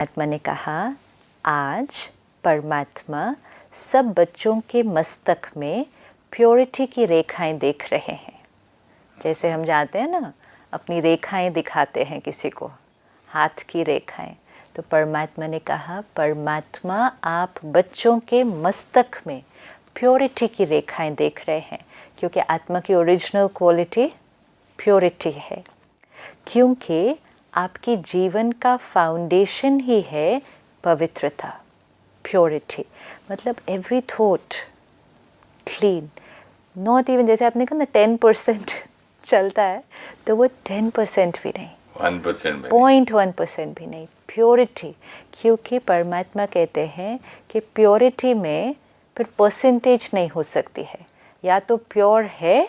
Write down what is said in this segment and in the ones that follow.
परमात्मा ने कहा, आज परमात्मा सब बच्चों के मस्तक में प्योरिटी की रेखाएं देख रहे हैं। जैसे हम जाते हैं ना, अपनी रेखाएं दिखाते हैं किसी को, हाथ की रेखाएं। तो परमात्मा ने कहा, परमात्मा आप बच्चों के मस्तक में प्योरिटी की रेखाएं देख रहे हैं, क्योंकि आत्मा की ओरिजिनल क्वालिटी प्योरिटी है। क्योंकि आपकी जीवन का फाउंडेशन ही है पवित्रता, प्योरिटी। मतलब every thought clean, not even, जैसे आपने कहा ना 10% चलता है, तो वो 10% भी नहीं, 0.1% भी नहीं, प्योरिटी। क्योंकि परमात्मा कहते हैं कि प्योरिटी में फिर परसेंटेज नहीं हो सकती है, या तो प्योर है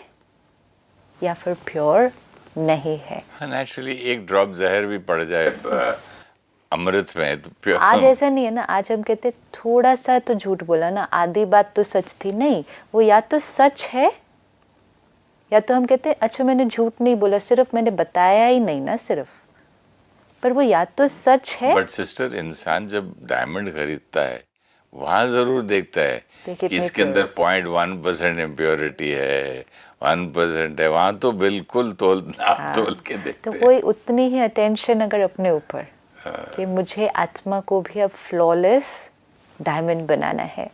या फिर प्योर नहीं है। नेचुरली एक ड्रॉप जहर भी पड़ जाए अमृत में तो प्योर। आज ऐसा नहीं है ना, आज हम कहते थोड़ा सा तो झूठ बोला ना, आधी बात तो सच थी। नहीं, वो या तो सच है या तो हम कहते अच्छा मैंने झूठ नहीं बोला, सिर्फ मैंने बताया ही नहीं ना सिर्फ, पर वो या तो सच है। बट सिस्टर, इंसान जब डायमंड खरीदता है वहां जरूर देखता है कि इसके अंदर 0.1% इम्प्योरिटी है, 1% है, वहां तो बिल्कुल तोल के देखते तो कोई उतनी ही अटेंशन अगर अपने ऊपर कि मुझे आत्मा को भी अब फ्लॉलेस डायमंड बनाना है,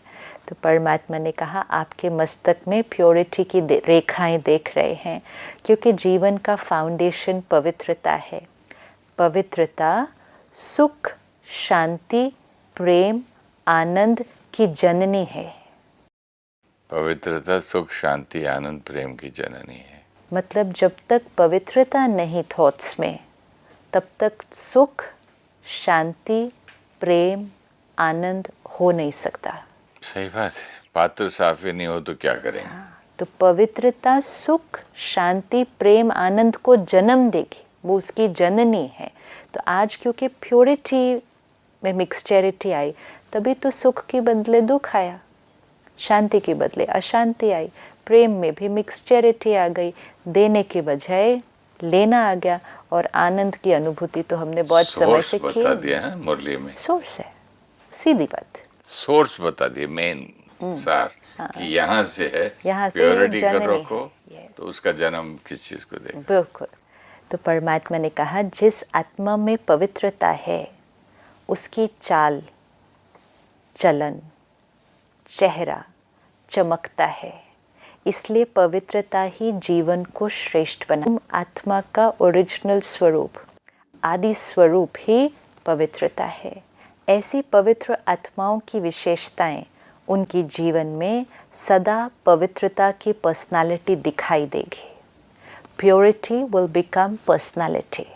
तो परमात्मा ने कहा आपके मस्तक में प्योरिटी की रेखाएं देख रहे हैं, क्योंकि जीवन का फाउंडेशन पवित्रता है। पवित्रता सुख, शांति, प्रेम, आनंद की जननी है। पवित्रता सुख, शांति, आनंद, प्रेम की जननी है। मतलब जब तक पवित्रता नहीं थॉट्स में, तब तक सुख, शांति, प्रेम, आनंद हो नहीं सकता। सही बात है, पात्र साफ ही नहीं हो तो क्या करेंगे। तो पवित्रता सुख, शांति, प्रेम, आनंद को जन्म देगी, वो उसकी जननी है। तो आज क्योंकि प्योरिटी में मिक्सचरिटी आई, तभी तो सुख के बदले दुख आया, शांति के बदले अशांति आई, प्रेम में भी मिक्सचरिटी आ गई, देने के बजाय लेना आ गया, और आनंद की अनुभूति तो हमने बहुत समय से की। बता दिया है मुरली में, सोर्स है, सीधी बात, सोर्स बता दिए, मेन सार कि यहाँ से है, यहाँ से प्योरिटी जननी कर रखो तो उसका जन्म किस चीज को देगा। बिल्कुल। तो परमात्मा ने कहा, जिस आत्मा में पवित्रता है उसकी चाल, चलन, चेहरा चमकता है। इसलिए पवित्रता ही जीवन को श्रेष्ठ बना। आत्मा का ओरिजिनल स्वरूप, आदि स्वरूप ही पवित्रता है। ऐसी पवित्र आत्माओं की विशेषताएं उनकी जीवन में सदा पवित्रता की पर्सनालिटी दिखाई देगी। Purity will become personality.